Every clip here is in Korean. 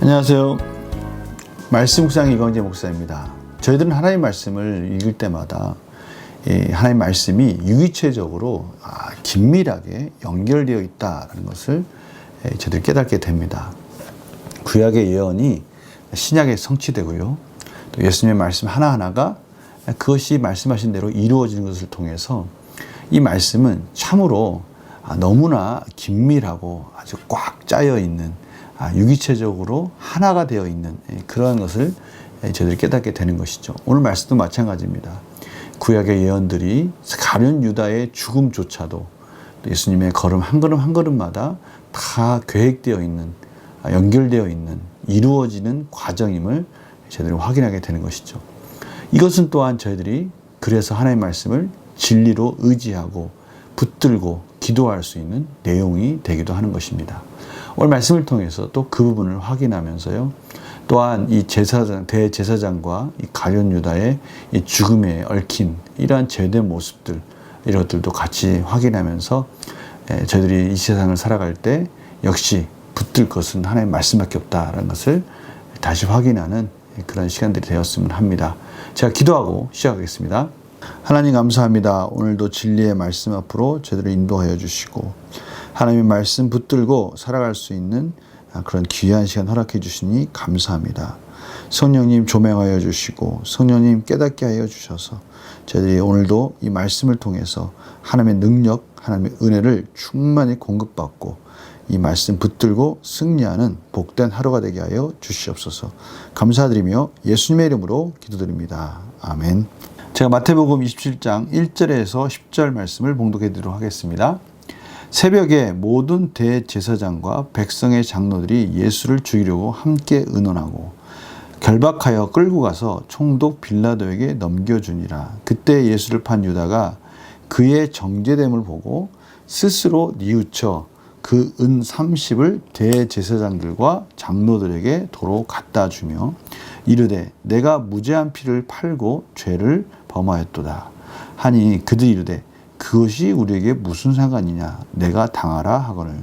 안녕하세요. 말씀 묵상 이광재 목사입니다. 저희들은 하나님 말씀을 읽을 때마다 하나님 말씀이 유기체적으로 긴밀하게 연결되어 있다는 것을 저희들이 깨닫게 됩니다. 구약의 예언이 신약에 성취되고요. 또 예수님의 말씀 하나하나가 그것이 말씀하신 대로 이루어지는 것을 통해서 이 말씀은 참으로 너무나 긴밀하고 아주 꽉 짜여 있는 유기체적으로 하나가 되어 있는 그러한 것을 저희들이 깨닫게 되는 것이죠. 오늘 말씀도 마찬가지입니다. 구약의 예언들이 가룟 유다의 죽음조차도 예수님의 걸음 한 걸음 한 걸음마다 다 계획되어 있는, 연결되어 있는, 이루어지는 과정임을 저희들이 확인하게 되는 것이죠. 이것은 또한 저희들이 그래서 하나님의 말씀을 진리로 의지하고 붙들고 기도할 수 있는 내용이 되기도 하는 것입니다. 오늘 말씀을 통해서 또 그 부분을 확인하면서요. 또한 이 제사장, 대제사장과 이 가룟 유다의 이 죽음에 얽힌 이러한 죄된 모습들, 이런 것들도 같이 확인하면서 저희들이 이 세상을 살아갈 때 역시 붙들 것은 하나님의 말씀밖에 없다라는 것을 다시 확인하는 그런 시간들이 되었으면 합니다. 제가 기도하고 시작하겠습니다. 하나님 감사합니다. 오늘도 진리의 말씀 앞으로 저희들을 인도하여 주시고 하나님의 말씀 붙들고 살아갈 수 있는 그런 귀한 시간 허락해 주시니 감사합니다. 성령님 조명하여 주시고 성령님 깨닫게 하여 주셔서 저희들이 오늘도 이 말씀을 통해서 하나님의 능력, 하나님의 은혜를 충만히 공급받고 이 말씀 붙들고 승리하는 복된 하루가 되게 하여 주시옵소서. 감사드리며 예수님의 이름으로 기도드립니다. 아멘. 제가 마태복음 27장 1절에서 10절 말씀을 봉독해 드리도록 하겠습니다. 새벽에 모든 대제사장과 백성의 장로들이 예수를 죽이려고 함께 의논하고 결박하여 끌고 가서 총독 빌라도에게 넘겨주니라. 그때 예수를 판 유다가 그의 정죄됨을 보고 스스로 뉘우쳐 그 은 30을 대제사장들과 장로들에게 도로 갖다 주며 이르되 내가 무죄한 피를 팔고 죄를 범하였도다 하니 그들이 이르되 그것이 우리에게 무슨 상관이냐 내가 당하라 하거늘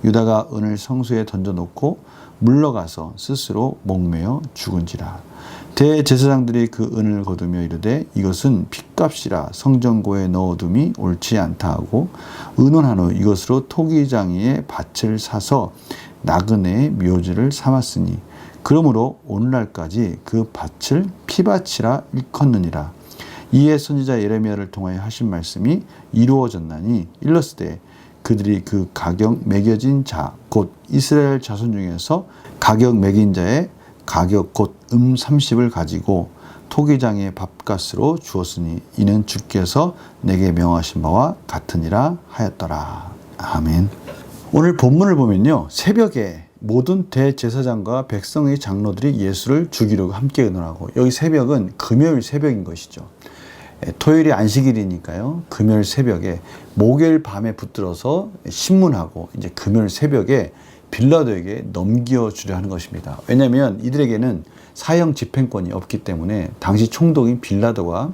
유다가 은을 성소에 던져놓고 물러가서 스스로 목매어 죽은지라. 대제사장들이 그 은을 거두며 이르되 이것은 핏값이라 성전고에 넣어둠이 옳지 않다 하고 의논한 후 이것으로 토기장이의 밭을 사서 나그네의 묘지를 삼았으니 그러므로 오늘날까지 그 밭을 피밭이라 일컫느니라. 이에 선지자 예레미야를 통하여 하신 말씀이 이루어졌나니 일렀으되 그들이 그 가격 매겨진 자 곧 이스라엘 자손 중에서 가격 매긴 자의 가격 곧 30을 가지고 토기장의 밥값으로 주었으니 이는 주께서 내게 명하신 바와 같으니라 하였더라. 아멘. 오늘 본문을 보면요, 새벽에 모든 대제사장과 백성의 장로들이 예수를 죽이려고 함께 의논하고, 여기 새벽은 금요일 새벽인 것이죠. 토요일이 안식일이니까요. 금요일 새벽에 목요일 밤에 붙들어서 신문하고 이제 금요일 새벽에 빌라도에게 넘겨주려 하는 것입니다. 왜냐하면 이들에게는 사형 집행권이 없기 때문에 당시 총독인 빌라도가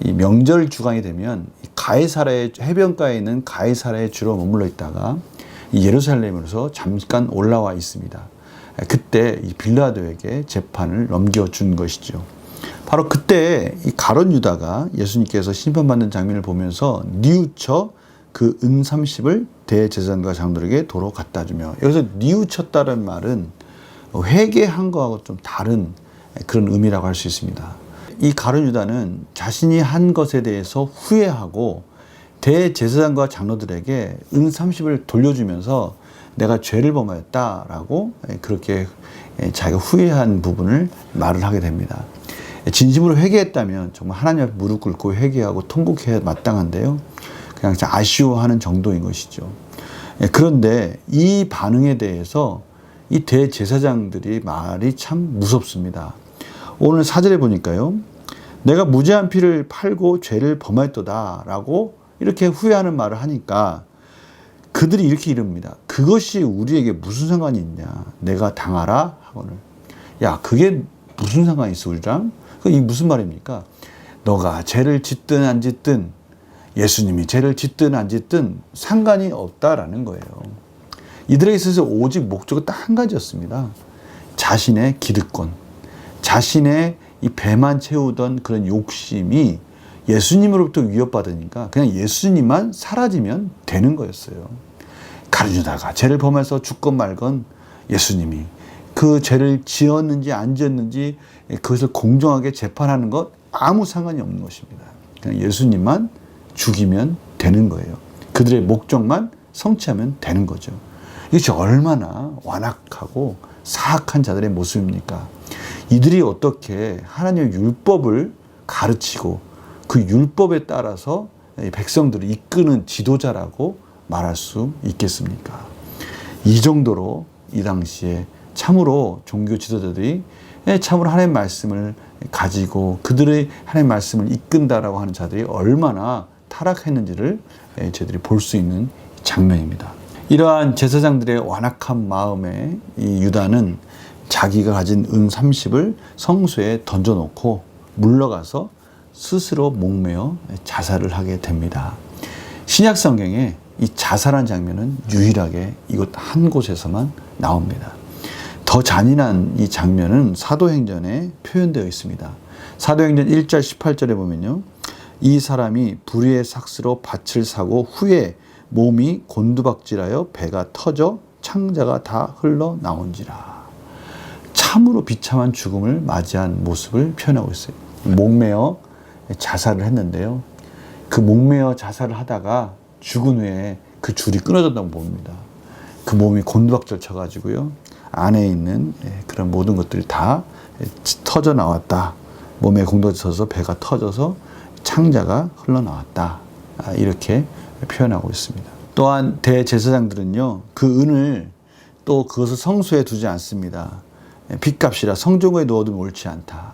이 명절 주간이 되면 가이사라의 해변가에 있는 가이사라에 주로 머물러 있다가 예루살렘으로서 잠깐 올라와 있습니다. 그때 이 빌라도에게 재판을 넘겨준 것이죠. 바로 그때 이 가룟 유다가 예수님께서 심판받는 장면을 보면서 뉘우쳐 그 은 30을 대제사장과 장로들에게 도로 갖다 주며, 여기서 뉘우쳤다는 말은 회개한 거하고 좀 다른 그런 의미라고 할 수 있습니다. 이 가룟 유다는 자신이 한 것에 대해서 후회하고 대제사장과 장로들에게 은 30을 돌려주면서 내가 죄를 범하였다라고 그렇게 자기가 후회한 부분을 말을 하게 됩니다. 진심으로 회개했다면 정말 하나님 앞에 무릎 꿇고 회개하고 통곡해야 마땅한데요, 그냥 아쉬워하는 정도인 것이죠. 그런데 이 반응에 대해서 이 대제사장들이 말이 참 무섭습니다. 오늘 4절에 보니까요, 내가 무죄한 피를 팔고 죄를 범하였도다 라고 이렇게 후회하는 말을 하니까 그들이 이렇게 이릅니다. 그것이 우리에게 무슨 상관이 있냐, 내가 당하라 하거늘. 야, 그게 무슨 상관이 있어 우리랑? 이게 무슨 말입니까? 너가 죄를 짓든 안 짓든 예수님이 죄를 짓든 안 짓든 상관이 없다라는 거예요. 이들에 있어서 오직 목적은 딱 한 가지였습니다. 자신의 기득권, 자신의 이 배만 채우던 그런 욕심이 예수님으로부터 위협받으니까 그냥 예수님만 사라지면 되는 거였어요. 가룟 유다가 죄를 범해서 죽건 말건 예수님이 그 죄를 지었는지 안 지었는지 그것을 공정하게 재판하는 것 아무 상관이 없는 것입니다. 그냥 예수님만 죽이면 되는 거예요. 그들의 목적만 성취하면 되는 거죠. 이것이 얼마나 완악하고 사악한 자들의 모습입니까? 이들이 어떻게 하나님의 율법을 가르치고 그 율법에 따라서 백성들을 이끄는 지도자라고 말할 수 있겠습니까? 이 정도로 이 당시에 참으로 종교 지도자들이 참으로 하나님의 말씀을 가지고 그들의 하나님의 말씀을 이끈다라고 하는 자들이 얼마나 타락했는지를 저희들이 볼 수 있는 장면입니다. 이러한 제사장들의 완악한 마음에 이 유다는 자기가 가진 은 30을 성소에 던져놓고 물러가서 스스로 목매어 자살을 하게 됩니다. 신약 성경에 이 자살한 장면은 유일하게 이곳 한 곳에서만 나옵니다. 더 잔인한 이 장면은 사도행전에 표현되어 있습니다. 사도행전 1절 18절에 보면요. 이 사람이 불의의 삭스로 밭을 사고 후에 몸이 곤두박질하여 배가 터져 창자가 다 흘러나온지라. 참으로 비참한 죽음을 맞이한 모습을 표현하고 있어요. 목매어 자살을 했는데요. 그 목매어 자살을 하다가 죽은 후에 그 줄이 끊어졌다고 봅니다. 그 몸이 곤두박질 쳐가지고요. 안에 있는 그런 모든 것들이 다 터져 나왔다. 몸에 곤두박질쳐서 배가 터져서 창자가 흘러나왔다. 이렇게 표현하고 있습니다. 또한 대제사장들은요, 그 은을 또 그것을 성소에 두지 않습니다. 빚값이라 성전고에 넣어두면 옳지 않다.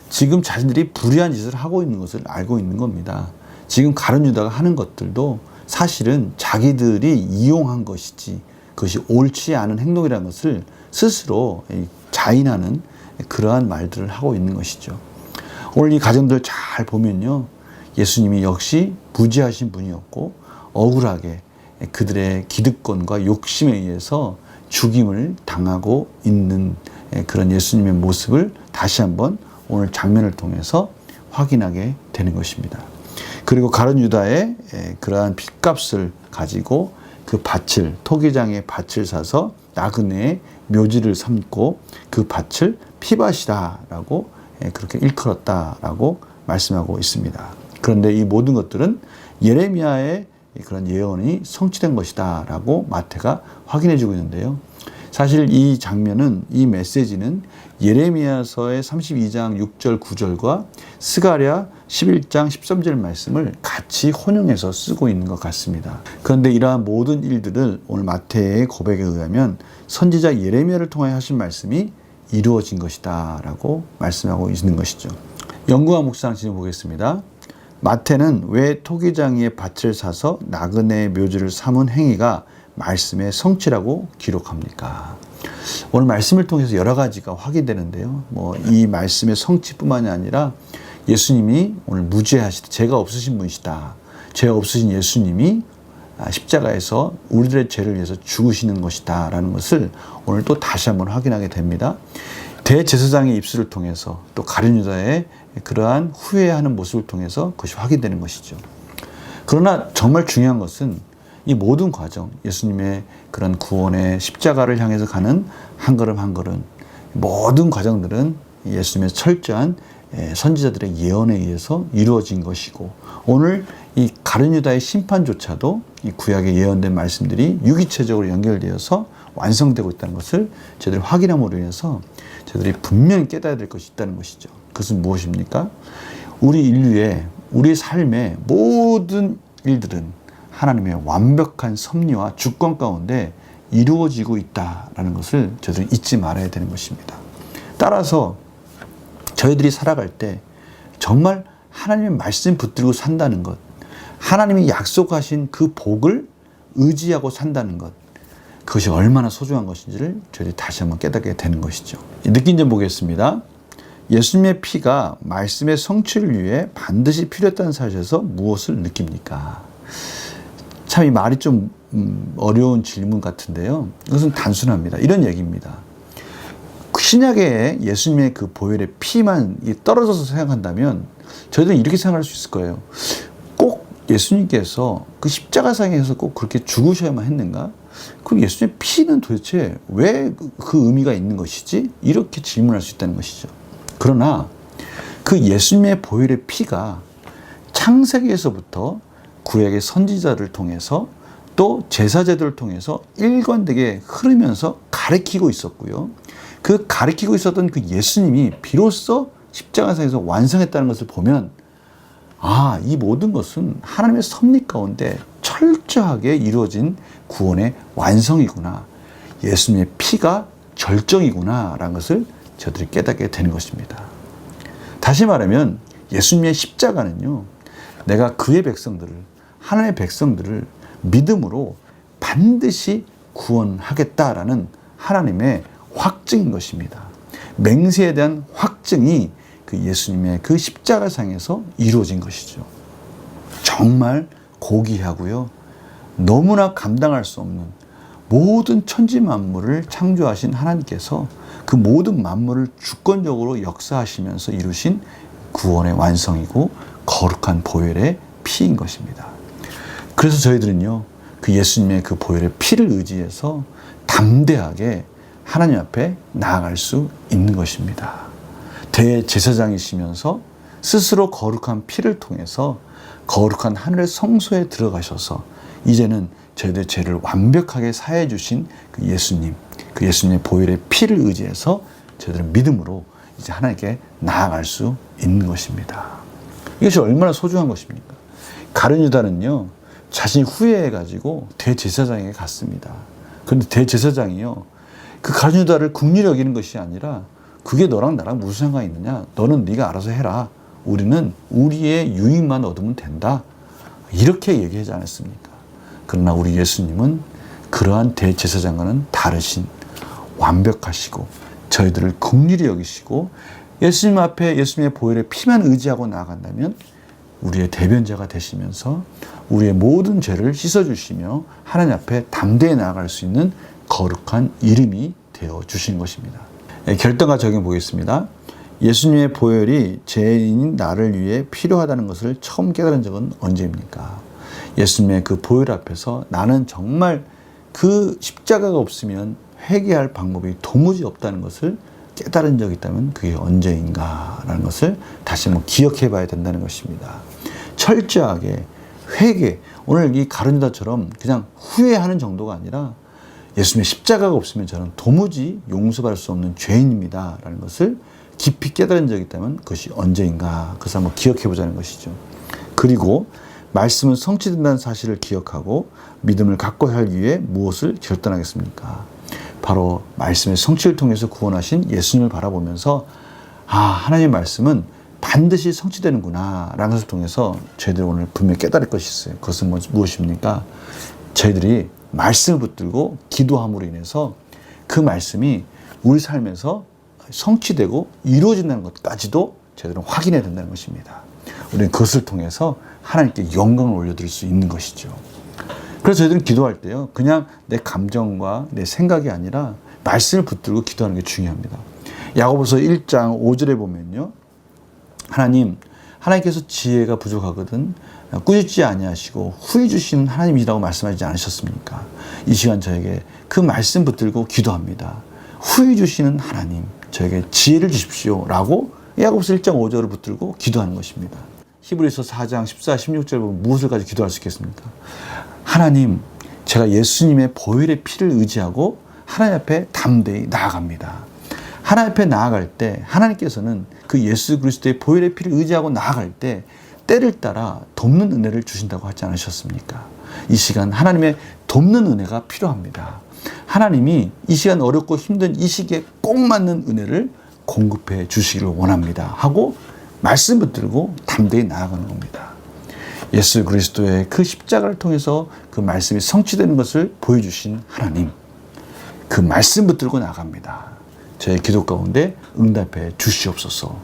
지금 자신들이 불의한 짓을 하고 있는 것을 알고 있는 겁니다. 지금 가룟 유다가 하는 것들도 사실은 자기들이 이용한 것이지 그것이 옳지 않은 행동이라는 것을 스스로 자인하는 그러한 말들을 하고 있는 것이죠. 오늘 이 가정들 잘 보면요, 예수님이 역시 무지하신 분이었고 억울하게 그들의 기득권과 욕심에 의해서 죽임을 당하고 있는 그런 예수님의 모습을 다시 한번 오늘 장면을 통해서 확인하게 되는 것입니다. 그리고 가룟 유다의 그러한 빚값을 가지고 그 밭을, 토기장의 밭을 사서 나그네의 묘지를 삼고 그 밭을 피밭이다라고 그렇게 일컬었다라고 말씀하고 있습니다. 그런데 이 모든 것들은 예레미야의 그런 예언이 성취된 것이다라고 마태가 확인해 주고 있는데요. 사실 이 장면은, 이 메시지는 예레미야서의 32장 6절 9절과 스가랴 11장 13절 말씀을 같이 혼용해서 쓰고 있는 것 같습니다. 그런데 이러한 모든 일들을 오늘 마태의 고백에 의하면 선지자 예레미야를 통해 하신 말씀이 이루어진 것이다 라고 말씀하고 있는 것이죠. 연구와 묵상 진행 보겠습니다. 마태는 왜 토기장이의 밭을 사서 나그네의 묘지를 삼은 행위가 말씀의 성취라고 기록합니까? 오늘 말씀을 통해서 여러 가지가 확인되는데요. 이 말씀의 성취뿐만이 아니라 예수님이 오늘 무죄하시다, 죄가 없으신 분이시다. 죄 없으신 예수님이 십자가에서 우리들의 죄를 위해서 죽으시는 것이다 라는 것을 오늘 또 다시 한번 확인하게 됩니다. 대제사장의 입술을 통해서 또 가룟 유다의 그러한 후회하는 모습을 통해서 그것이 확인되는 것이죠. 그러나 정말 중요한 것은 이 모든 과정, 예수님의 그런 구원의 십자가를 향해서 가는 한 걸음 한 걸음, 모든 과정들은 예수님의 철저한 선지자들의 예언에 의해서 이루어진 것이고, 오늘 이 가룟 유다의 심판조차도 이 구약에 예언된 말씀들이 유기체적으로 연결되어서 완성되고 있다는 것을 저희들이 확인함으로 인해서 저희들이 분명히 깨달아야 될 것이 있다는 것이죠. 그것은 무엇입니까? 우리 인류의, 우리 삶의 모든 일들은 하나님의 완벽한 섭리와 주권 가운데 이루어지고 있다는 것을 저희들은 잊지 말아야 되는 것입니다. 따라서 저희들이 살아갈 때 정말 하나님의 말씀 붙들고 산다는 것, 하나님이 약속하신 그 복을 의지하고 산다는 것, 그것이 얼마나 소중한 것인지를 저희들이 다시 한번 깨닫게 되는 것이죠. 느낀 점 보겠습니다. 예수님의 피가 말씀의 성취를 위해 반드시 필요했다는 사실에서 무엇을 느낍니까? 참 이 말이 좀 어려운 질문 같은데요. 이것은 단순합니다. 이런 얘기입니다. 신약에 예수님의 그 보혈의 피만 떨어져서 생각한다면 저희들은 이렇게 생각할 수 있을 거예요. 꼭 예수님께서 그 십자가상에서 꼭 그렇게 죽으셔야만 했는가? 그럼 예수님의 피는 도대체 왜 그 의미가 있는 것이지? 이렇게 질문할 수 있다는 것이죠. 그러나 그 예수님의 보혈의 피가 창세기에서부터 구약의 선지자를 통해서 또 제사제도를 통해서 일관되게 흐르면서 가리키고 있었고요. 그 가리키고 있었던 그 예수님이 비로소 십자가상에서 완성했다는 것을 보면 이 모든 것은 하나님의 섭리 가운데 철저하게 이루어진 구원의 완성이구나. 예수님의 피가 절정이구나 라는 것을 저들이 깨닫게 되는 것입니다. 다시 말하면 예수님의 십자가는요, 내가 그의 백성들을, 하나님의 백성들을 믿음으로 반드시 구원하겠다라는 하나님의 확증인 것입니다. 맹세에 대한 확증이 그 예수님의 그 십자가상에서 이루어진 것이죠. 정말 고귀하고요, 너무나 감당할 수 없는 모든 천지 만물을 창조하신 하나님께서 그 모든 만물을 주권적으로 역사하시면서 이루신 구원의 완성이고 거룩한 보혈의 피인 것입니다. 그래서 저희들은요, 그 예수님의 그 보혈의 피를 의지해서 담대하게 하나님 앞에 나아갈 수 있는 것입니다. 대제사장이시면서 스스로 거룩한 피를 통해서 거룩한 하늘의 성소에 들어가셔서 이제는 저희들의 죄를 완벽하게 사해 주신 그 예수님, 그 예수님의 보혈의 피를 의지해서 저희들은 믿음으로 이제 하나님께 나아갈 수 있는 것입니다. 이것이 얼마나 소중한 것입니까? 가룟 유다는요, 자신이 후회해가지고 대제사장에게 갔습니다. 그런데 대제사장이요, 그 가룟 유다를 긍휼히 여기는 것이 아니라 그게 너랑 나랑 무슨 상관이 있느냐? 너는 네가 알아서 해라. 우리는 우리의 유익만 얻으면 된다. 이렇게 얘기하지 않았습니까? 그러나 우리 예수님은 그러한 대제사장과는 다르신 완벽하시고 저희들을 긍휼히 여기시고 예수님 앞에 예수님의 보혈의 피만 의지하고 나아간다면 우리의 대변자가 되시면서 우리의 모든 죄를 씻어주시며 하나님 앞에 담대히 나아갈 수 있는 거룩한 이름이 되어주신 것입니다. 결단과 적용 보겠습니다. 예수님의 보혈이 죄인인 나를 위해 필요하다는 것을 처음 깨달은 적은 언제입니까? 예수님의 그 보혈 앞에서 나는 정말 그 십자가가 없으면 회개할 방법이 도무지 없다는 것을 깨달은 적이 있다면 그게 언제인가라는 것을 다시 한번 기억해 봐야 된다는 것입니다. 철저하게 회개, 오늘 이 가룟 유다처럼 그냥 후회하는 정도가 아니라 예수님의 십자가가 없으면 저는 도무지 용서받을 수 없는 죄인입니다 라는 것을 깊이 깨달은 적이 있다면 그것이 언제인가, 그것을 한번 기억해 보자는 것이죠. 그리고 말씀은 성취된다는 사실을 기억하고 믿음을 갖고 살기 위해 무엇을 결단하겠습니까? 바로 말씀의 성취를 통해서 구원하신 예수님을 바라보면서 하나님의 말씀은 반드시 성취되는구나 라는 것을 통해서 저희들이 오늘 분명히 깨달을 것이 있어요. 그것은 무엇입니까? 저희들이 말씀을 붙들고 기도함으로 인해서 그 말씀이 우리 삶에서 성취되고 이루어진다는 것까지도 저희들은 확인해야 된다는 것입니다. 우리는 그것을 통해서 하나님께 영광을 올려드릴 수 있는 것이죠. 그래서 저희들은 기도할 때요, 그냥 내 감정과 내 생각이 아니라 말씀을 붙들고 기도하는 게 중요합니다. 야고보서 1장 5절에 보면요, 하나님께서 지혜가 부족하거든 꾸짖지 아니하시고 후히 주시는 하나님이라고 말씀하지 않으셨습니까? 이 시간 저에게 그 말씀 붙들고 기도합니다. 후히 주시는 하나님, 저에게 지혜를 주십시오 라고 야고보서 1장 5절을 붙들고 기도하는 것입니다. 히브리서 4장 14, 16절 보면 무엇을 가지고 기도할 수 있겠습니까? 하나님, 제가 예수님의 보혈의 피를 의지하고 하나님 앞에 담대히 나아갑니다. 하나님 앞에 나아갈 때 하나님께서는 그 예수 그리스도의 보혈의 피를 의지하고 나아갈 때 때를 따라 돕는 은혜를 주신다고 하지 않으셨습니까? 이 시간 하나님의 돕는 은혜가 필요합니다. 하나님이 이 시간 어렵고 힘든 이 시기에 꼭 맞는 은혜를 공급해 주시기를 원합니다 하고 말씀 붙들고 담대히 나아가는 겁니다. 예수 그리스도의 그 십자가를 통해서 그 말씀이 성취되는 것을 보여주신 하나님, 그 말씀 붙들고 나갑니다. 저의 기도 가운데 응답해 주시옵소서.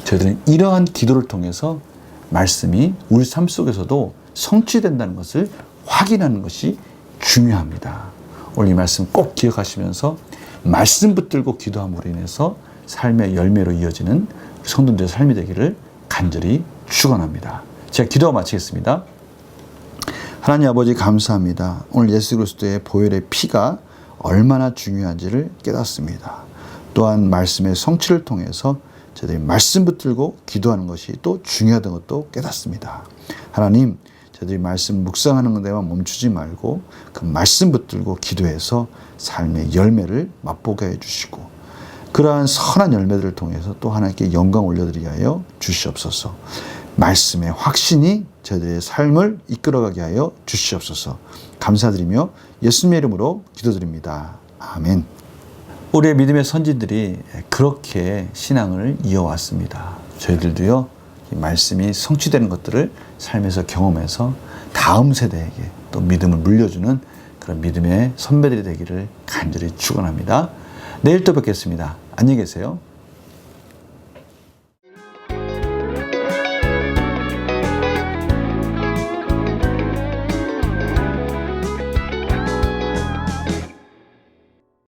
저희들은 이러한 기도를 통해서 말씀이 우리 삶 속에서도 성취된다는 것을 확인하는 것이 중요합니다. 오늘 이 말씀 꼭 기억하시면서 말씀 붙들고 기도함으로 인해서 삶의 열매로 이어지는 성도들의 삶이 되기를 간절히 축원합니다. 제가 기도와 마치겠습니다. 하나님 아버지 감사합니다. 오늘 예수 그리스도의 보혈의 피가 얼마나 중요한지를 깨닫습니다. 또한 말씀의 성취를 통해서 저희들이 말씀 붙들고 기도하는 것이 또 중요하다는 것도 깨닫습니다. 하나님, 저희들이 말씀 묵상하는 데만 멈추지 말고 그 말씀 붙들고 기도해서 삶의 열매를 맛보게 해주시고 그러한 선한 열매들을 통해서 또 하나님께 영광 올려드리게 하여 주시옵소서. 말씀의 확신이 저희들의 삶을 이끌어가게 하여 주시옵소서. 감사드리며 예수님의 이름으로 기도드립니다. 아멘. 우리의 믿음의 선진들이 그렇게 신앙을 이어왔습니다. 저희들도요, 이 말씀이 성취되는 것들을 삶에서 경험해서 다음 세대에게 또 믿음을 물려주는 그런 믿음의 선배들이 되기를 간절히 축원합니다. 내일 또 뵙겠습니다. 안녕히 계세요.